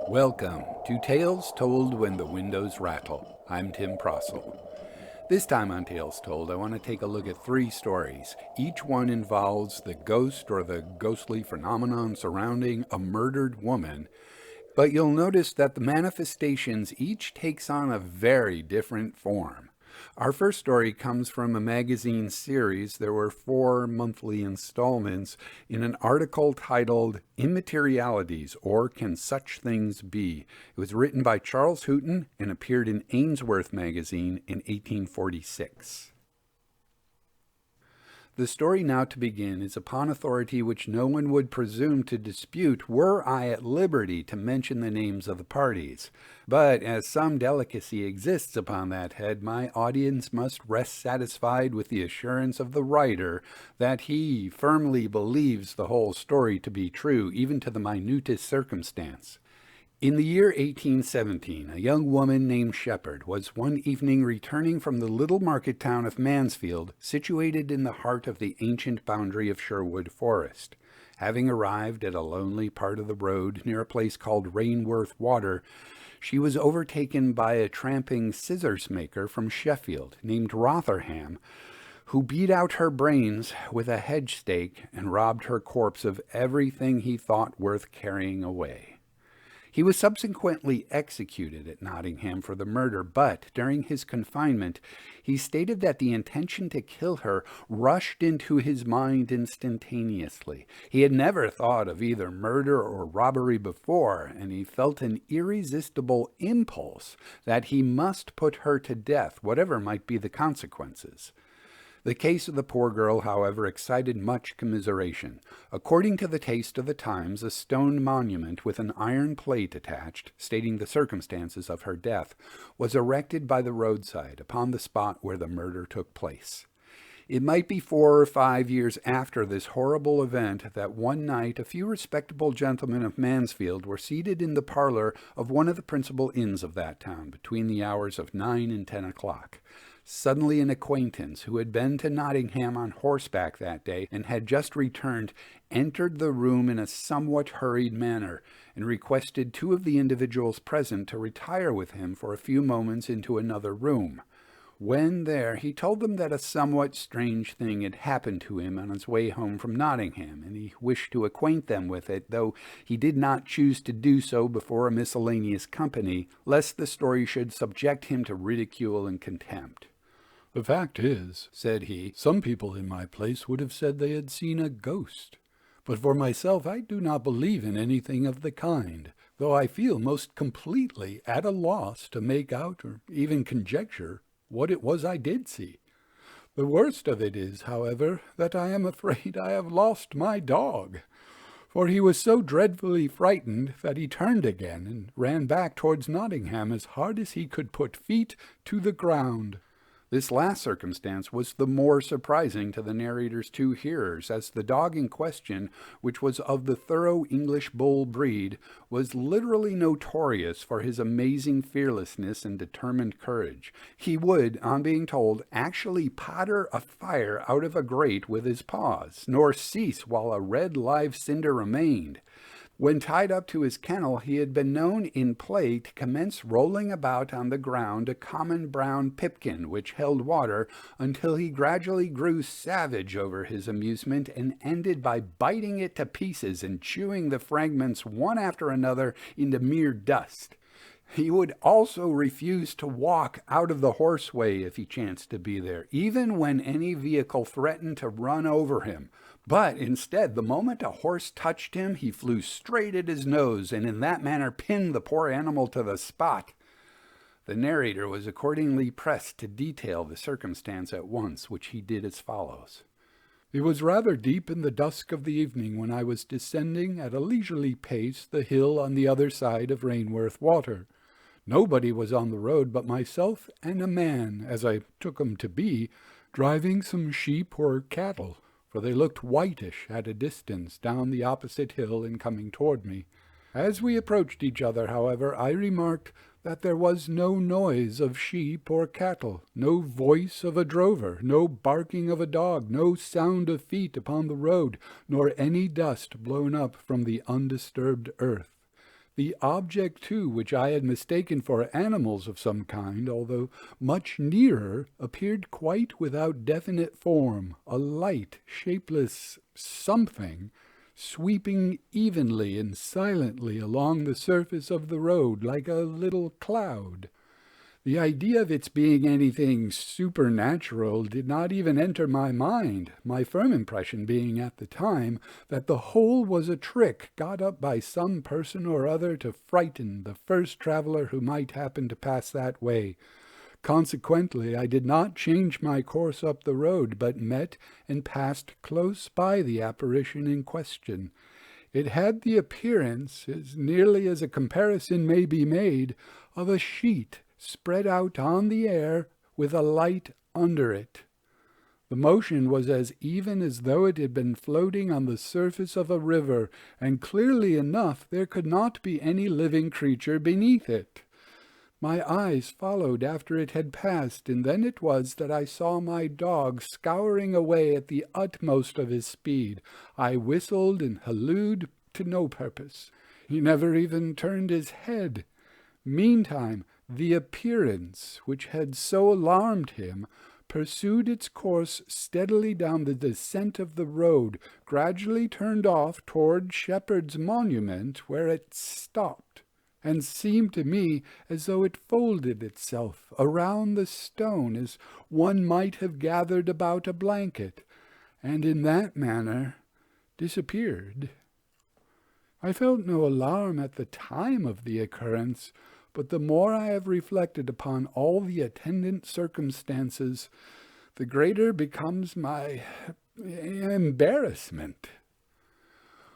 Welcome to Tales Told When the Windows Rattle. I'm Tim Prossel. This time on Tales Told, I want to take a look at three stories. Each one involves the ghost or the ghostly phenomenon surrounding a murdered woman, but you'll notice that the manifestations each takes on a very different form. Our first story comes from a magazine series. There were 4 monthly installments in an article titled Immaterialities, or Can Such Things Be? It was written by Charles Hooton and appeared in Ainsworth magazine in 1846. The story now to begin is upon authority which no one would presume to dispute were I at liberty to mention the names of the parties. But as some delicacy exists upon that head, my audience must rest satisfied with the assurance of the writer that he firmly believes the whole story to be true, even to the minutest circumstance. In the year 1817, a young woman named Shepherd was one evening returning from the little market town of Mansfield, situated in the heart of the ancient boundary of Sherwood Forest. Having arrived at a lonely part of the road near a place called Rainworth Water, she was overtaken by a tramping scissors maker from Sheffield named Rotherham, who beat out her brains with a hedge stake and robbed her corpse of everything he thought worth carrying away. He was subsequently executed at Nottingham for the murder, but during his confinement, he stated that the intention to kill her rushed into his mind instantaneously. He had never thought of either murder or robbery before, and he felt an irresistible impulse that he must put her to death, whatever might be the consequences. The case of the poor girl, however, excited much commiseration. According to the taste of the times, a stone monument with an iron plate attached, stating the circumstances of her death, was erected by the roadside upon the spot where the murder took place. It might be 4 or 5 years after this horrible event that one night a few respectable gentlemen of Mansfield were seated in the parlor of one of the principal inns of that town between the hours of 9 and 10 o'clock. Suddenly an acquaintance who had been to Nottingham on horseback that day and had just returned entered the room in a somewhat hurried manner and requested 2 of the individuals present to retire with him for a few moments into another room. When there, he told them that a somewhat strange thing had happened to him on his way home from Nottingham, and he wished to acquaint them with it, though he did not choose to do so before a miscellaneous company, lest the story should subject him to ridicule and contempt. "The fact is," said he, "some people in my place would have said they had seen a ghost. But for myself, I do not believe in anything of the kind, though I feel most completely at a loss to make out or even conjecture what it was I did see. The worst of it is, however, that I am afraid I have lost my dog, for he was so dreadfully frightened that he turned again and ran back towards Nottingham as hard as he could put feet to the ground." This last circumstance was the more surprising to the narrator's 2 hearers, as the dog in question, which was of the thorough English bull breed, was literally notorious for his amazing fearlessness and determined courage. He would, on being told, actually patter a fire out of a grate with his paws, nor cease while a red live cinder remained. When tied up to his kennel, he had been known in play to commence rolling about on the ground a common brown pipkin which held water, until he gradually grew savage over his amusement and ended by biting it to pieces and chewing the fragments one after another into mere dust. He would also refuse to walk out of the horseway if he chanced to be there, even when any vehicle threatened to run over him. But instead, the moment a horse touched him, he flew straight at his nose, and in that manner pinned the poor animal to the spot. The narrator was accordingly pressed to detail the circumstance at once, which he did as follows. "It was rather deep in the dusk of the evening when I was descending at a leisurely pace the hill on the other side of Rainworth Water. Nobody was on the road but myself and a man, as I took him to be, driving some sheep or cattle, for they looked whitish at a distance down the opposite hill in coming toward me. As we approached each other, however, I remarked that there was no noise of sheep or cattle, no voice of a drover, no barking of a dog, no sound of feet upon the road, nor any dust blown up from the undisturbed earth. The object, too, which I had mistaken for animals of some kind, although much nearer, appeared quite without definite form, a light, shapeless something, sweeping evenly and silently along the surface of the road like a little cloud. The idea of its being anything supernatural did not even enter my mind, my firm impression being at the time that the whole was a trick got up by some person or other to frighten the first traveler who might happen to pass that way. Consequently, I did not change my course up the road, but met and passed close by the apparition in question. It had the appearance, as nearly as a comparison may be made, of a sheet spread out on the air with a light under it. The motion was as even as though it had been floating on the surface of a river, and clearly enough there could not be any living creature beneath it. My eyes followed after it had passed, and then it was that I saw my dog scouring away at the utmost of his speed. I whistled and hallooed to no purpose. He never even turned his head. Meantime, the appearance, which had so alarmed him, pursued its course steadily down the descent of the road, gradually turned off toward Shepherd's Monument, where it stopped, and seemed to me as though it folded itself around the stone as one might have gathered about a blanket, and in that manner disappeared. I felt no alarm at the time of the occurrence, but the more I have reflected upon all the attendant circumstances, the greater becomes my embarrassment.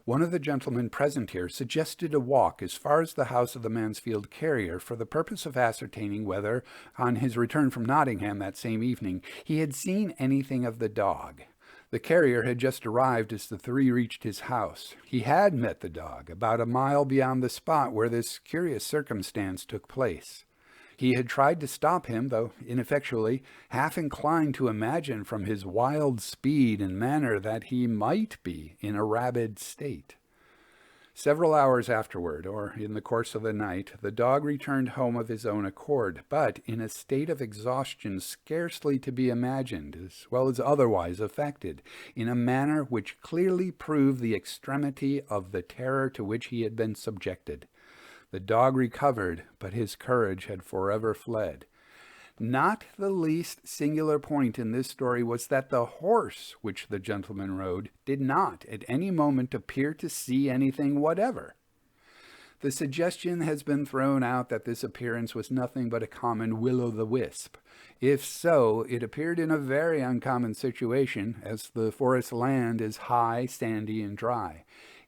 One of the gentlemen present here suggested a walk as far as the house of the Mansfield carrier for the purpose of ascertaining whether, on his return from Nottingham that same evening, he had seen anything of the dog. The carrier had just arrived as the three reached his house. He had met the dog about a mile beyond the spot where this curious circumstance took place. He had tried to stop him, though ineffectually, half inclined to imagine from his wild speed and manner that he might be in a rabid state. Several hours afterward, or in the course of the night, the dog returned home of his own accord, but in a state of exhaustion scarcely to be imagined, as well as otherwise affected, in a manner which clearly proved the extremity of the terror to which he had been subjected. The dog recovered, but his courage had forever fled. Not the least singular point in this story was that the horse which the gentleman rode did not at any moment appear to see anything whatever. The suggestion has been thrown out that this appearance was nothing but a common will-o'-the-wisp. If so, it appeared in a very uncommon situation, as the forest land is high, sandy, and dry.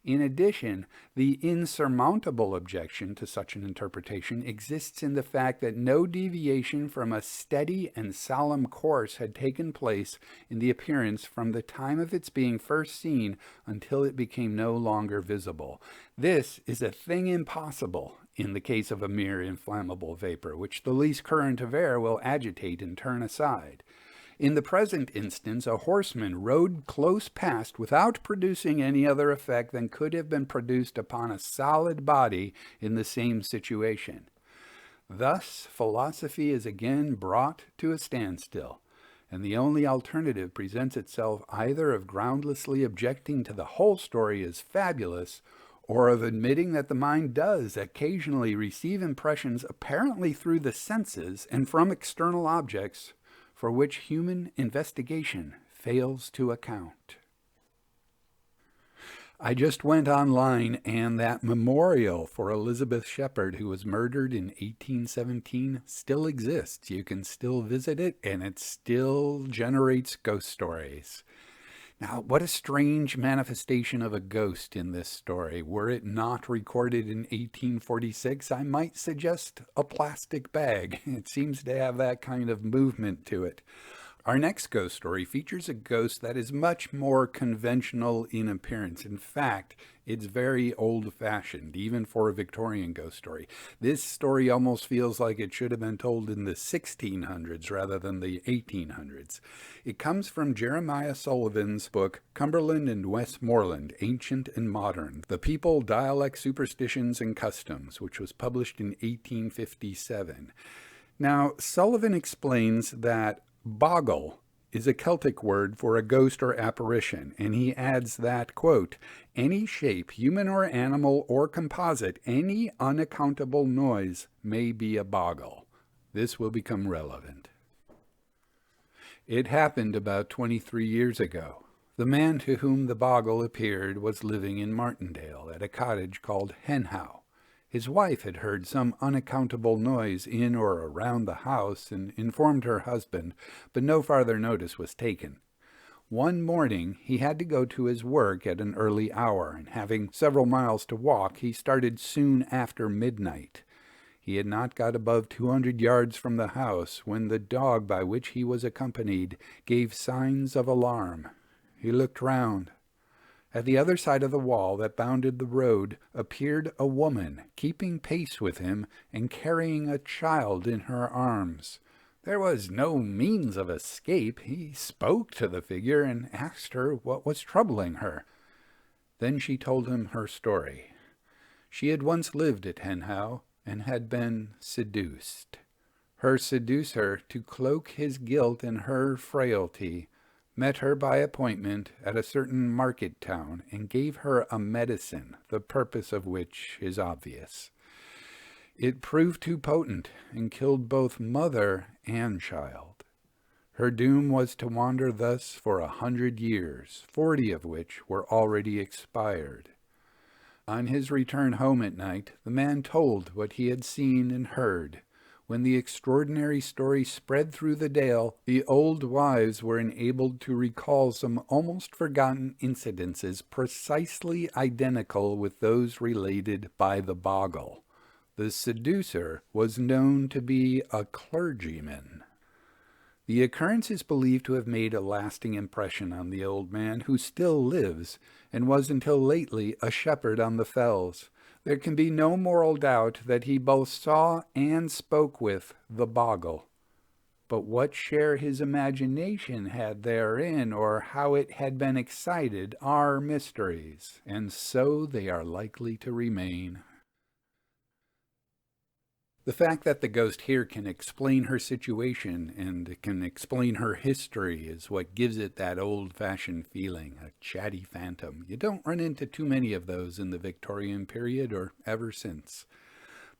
In addition, the insurmountable objection to such an interpretation exists in the fact that no deviation from a steady and solemn course had taken place in the appearance from the time of its being first seen until it became no longer visible. This is a thing impossible in the case of a mere inflammable vapor, which the least current of air will agitate and turn aside. In the present instance, a horseman rode close past without producing any other effect than could have been produced upon a solid body in the same situation. Thus, philosophy is again brought to a standstill, and the only alternative presents itself either of groundlessly objecting to the whole story as fabulous, or of admitting that the mind does occasionally receive impressions apparently through the senses and from external objects, for which human investigation fails to account. I just went online, and that memorial for Elizabeth Shepherd, who was murdered in 1817, still exists. You can still visit it, and it still generates ghost stories. Now, what a strange manifestation of a ghost in this story. Were it not recorded in 1846, I might suggest a plastic bag. It seems to have that kind of movement to it. Our next ghost story features a ghost that is much more conventional in appearance. In fact, it's very old-fashioned, even for a Victorian ghost story. This story almost feels like it should have been told in the 1600s rather than the 1800s. It comes from Jeremiah Sullivan's book, Cumberland and Westmoreland, Ancient and Modern, The People, Dialect, Superstitions, and Customs, which was published in 1857. Now, Sullivan explains that boggle is a Celtic word for a ghost or apparition, and he adds that, quote, any shape, human or animal or composite, any unaccountable noise may be a boggle. This will become relevant. It happened about 23 years ago. The man to whom the boggle appeared was living in Martindale at a cottage called Henhow. His wife had heard some unaccountable noise in or around the house and informed her husband, but no farther notice was taken. One morning he had to go to his work at an early hour, and having several miles to walk, he started soon after midnight. He had not got above 200 yards from the house when the dog by which he was accompanied gave signs of alarm. He looked round. At the other side of the wall that bounded the road appeared a woman, keeping pace with him and carrying a child in her arms. There was no means of escape. He spoke to the figure and asked her what was troubling her. Then she told him her story. She had once lived at Henhow and had been seduced. Her seducer, to cloak his guilt and her frailty, met her by appointment at a certain market town and gave her a medicine, the purpose of which is obvious. It proved too potent and killed both mother and child. Her doom was to wander thus for 100 years, 40 of which were already expired. On his return home at night, the man told what he had seen and heard. When the extraordinary story spread through the dale, the old wives were enabled to recall some almost forgotten incidences precisely identical with those related by the boggle. The seducer was known to be a clergyman. The occurrence is believed to have made a lasting impression on the old man, who still lives, and was until lately a shepherd on the fells. There can be no moral doubt that he both saw and spoke with the boggle. But what share his imagination had therein, or how it had been excited, are mysteries, and so they are likely to remain. The fact that the ghost here can explain her situation and can explain her history is what gives it that old-fashioned feeling, a chatty phantom. You don't run into too many of those in the Victorian period or ever since.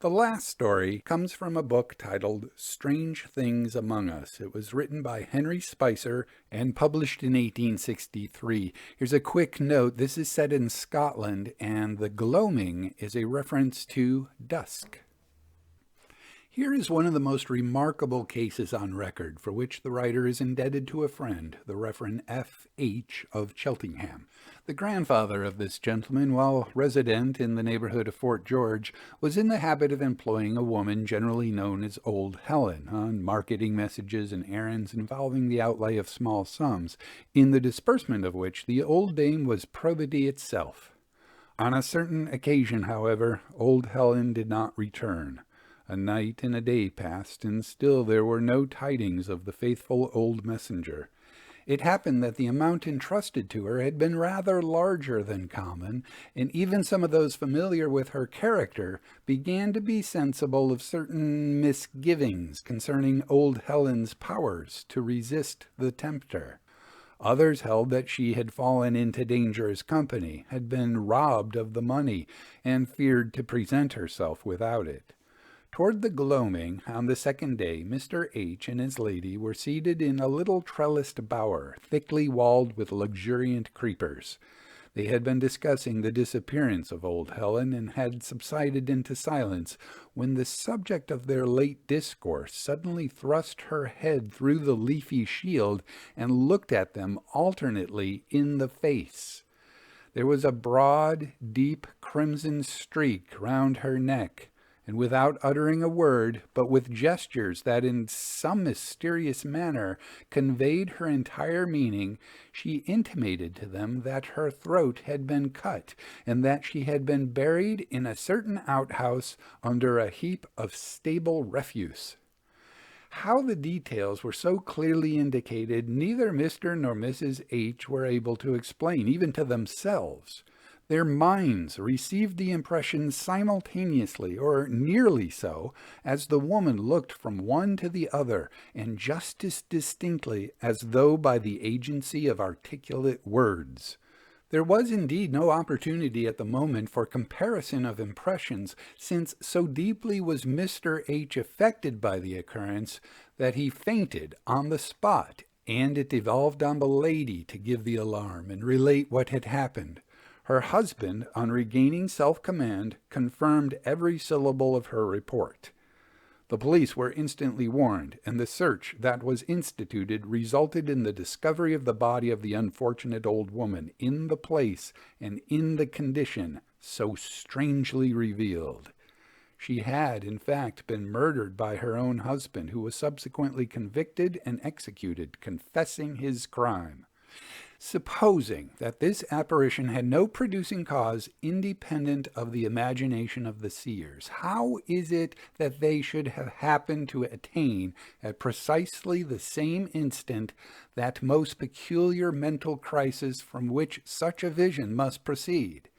The last story comes from a book titled Strange Things Among Us. It was written by Henry Spicer and published in 1863. Here's a quick note. This is set in Scotland, and the gloaming is a reference to dusk. Here is one of the most remarkable cases on record, for which the writer is indebted to a friend, the Reverend F.H. of Cheltenham. The grandfather of this gentleman, while resident in the neighborhood of Fort George, was in the habit of employing a woman generally known as Old Helen on marketing messages and errands involving the outlay of small sums, in the disbursement of which the old dame was probity itself. On a certain occasion, however, Old Helen did not return. A night and a day passed, and still there were no tidings of the faithful old messenger. It happened that the amount entrusted to her had been rather larger than common, and even some of those familiar with her character began to be sensible of certain misgivings concerning Old Helen's powers to resist the tempter. Others held that she had fallen into dangerous company, had been robbed of the money, and feared to present herself without it. Toward the gloaming, on the second day, Mr. H. and his lady were seated in a little trellised bower, thickly walled with luxuriant creepers. They had been discussing the disappearance of Old Helen, and had subsided into silence, when the subject of their late discourse suddenly thrust her head through the leafy shield, and looked at them alternately in the face. There was a broad, deep crimson streak round her neck, and without uttering a word, but with gestures that in some mysterious manner conveyed her entire meaning, she intimated to them that her throat had been cut, and that she had been buried in a certain outhouse under a heap of stable refuse. How the details were so clearly indicated, neither Mr. nor Mrs. H. were able to explain, even to themselves. Their minds received the impression simultaneously, or nearly so, as the woman looked from one to the other, and just as distinctly as though by the agency of articulate words. There was indeed no opportunity at the moment for comparison of impressions, since so deeply was Mr. H. affected by the occurrence that he fainted on the spot, and it devolved on the lady to give the alarm and relate what had happened. Her husband, on regaining self-command, confirmed every syllable of her report. The police were instantly warned, and the search that was instituted resulted in the discovery of the body of the unfortunate old woman in the place and in the condition so strangely revealed. She had, in fact, been murdered by her own husband, who was subsequently convicted and executed, confessing his crime. Supposing that this apparition had no producing cause independent of the imagination of the seers, how is it that they should have happened to attain at precisely the same instant that most peculiar mental crisis from which such a vision must proceed?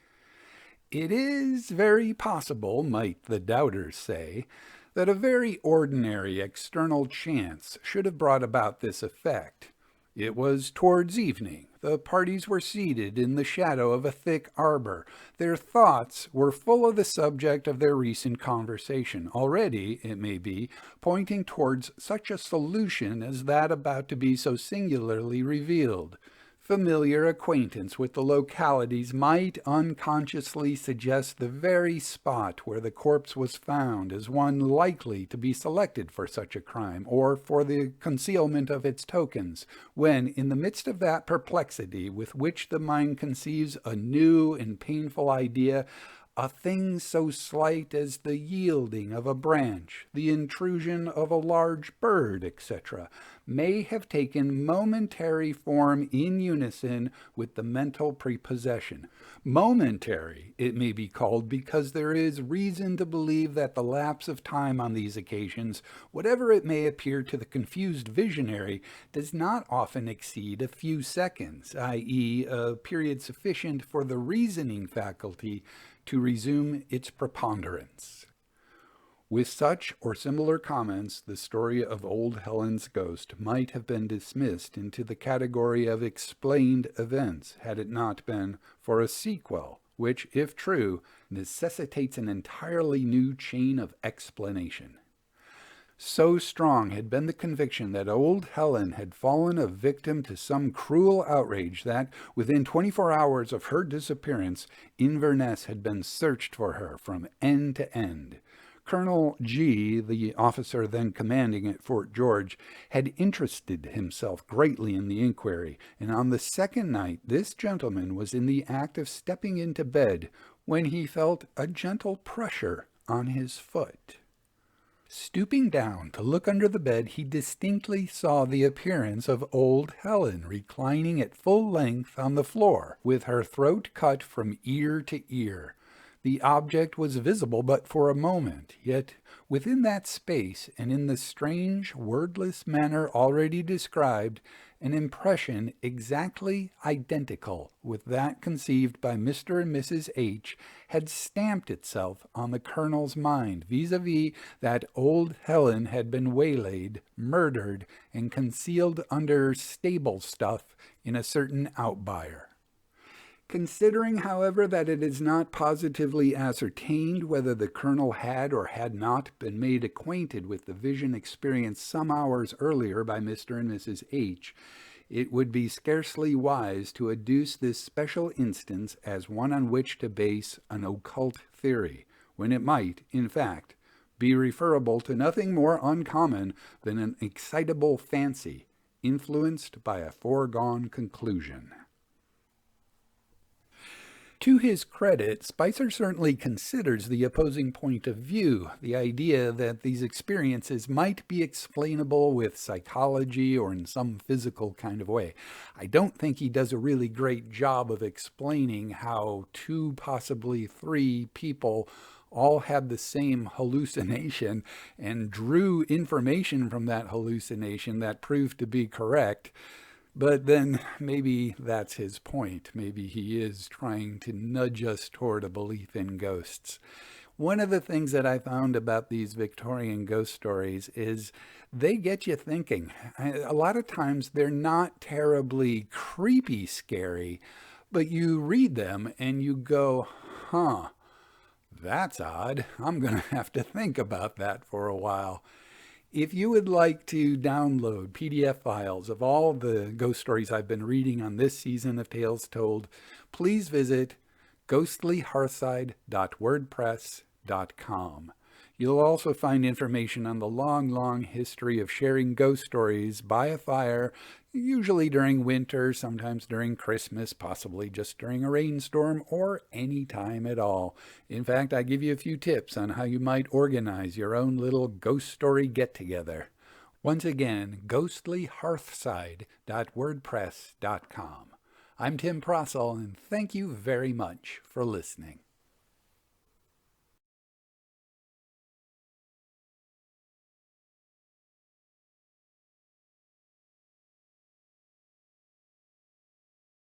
It is very possible, might the doubters say, that a very ordinary external chance should have brought about this effect. It was towards evening. The parties were seated in the shadow of a thick arbor. Their thoughts were full of the subject of their recent conversation, already, it may be, pointing towards such a solution as that about to be so singularly revealed. Familiar acquaintance with the localities might unconsciously suggest the very spot where the corpse was found as one likely to be selected for such a crime, or for the concealment of its tokens, when, in the midst of that perplexity with which the mind conceives a new and painful idea, a thing so slight as the yielding of a branch, the intrusion of a large bird, etc., may have taken momentary form in unison with the mental prepossession. Momentary, it may be called, because there is reason to believe that the lapse of time on these occasions, whatever it may appear to the confused visionary, does not often exceed a few seconds, i.e., a period sufficient for the reasoning faculty to resume its preponderance. With such or similar comments, the story of old Helen's ghost might have been dismissed into the category of explained events, had it not been for a sequel, which, if true, necessitates an entirely new chain of explanation. So strong had been the conviction that old Helen had fallen a victim to some cruel outrage that, within 24 hours of her disappearance, Inverness had been searched for her from end to end. Colonel G., the officer then commanding at Fort George, had interested himself greatly in the inquiry, and on the second night this gentleman was in the act of stepping into bed when he felt a gentle pressure on his foot. Stooping down to look under the bed, he distinctly saw the appearance of old Helen reclining at full length on the floor, with her throat cut from ear to ear. The object was visible but for a moment, yet within that space, and in the strange, wordless manner already described, an impression exactly identical with that conceived by Mr. and Mrs. H. had stamped itself on the colonel's mind, vis-a-vis that old Helen had been waylaid, murdered, and concealed under stable stuff in a certain outbyre. Considering, however, that it is not positively ascertained whether the colonel had or had not been made acquainted with the vision experienced some hours earlier by Mr. and Mrs. H., it would be scarcely wise to adduce this special instance as one on which to base an occult theory, when it might, in fact, be referable to nothing more uncommon than an excitable fancy, influenced by a foregone conclusion. To his credit, Spicer certainly considers the opposing point of view, the idea that these experiences might be explainable with psychology or in some physical kind of way. I don't think he does a really great job of explaining how two, possibly three people all had the same hallucination and drew information from that hallucination that proved to be correct. But then maybe that's his point. Maybe he is trying to nudge us toward a belief in ghosts. One of the things that I found about these Victorian ghost stories is they get you thinking. A lot of times they're not terribly creepy scary, but you read them and you go, huh, that's odd. I'm going to have to think about that for a while. If you would like to download PDF files of all the ghost stories I've been reading on this season of Tales Told, please visit ghostlyhearthside.wordpress.com. You'll also find information on the long history of sharing ghost stories by a fire, usually during winter, sometimes during Christmas, possibly just during a rainstorm, or any time at all. In fact, I give you a few tips on how you might organize your own little ghost story get-together. Once again, ghostlyhearthside.wordpress.com. I'm Tim Prossel, and thank you very much for listening.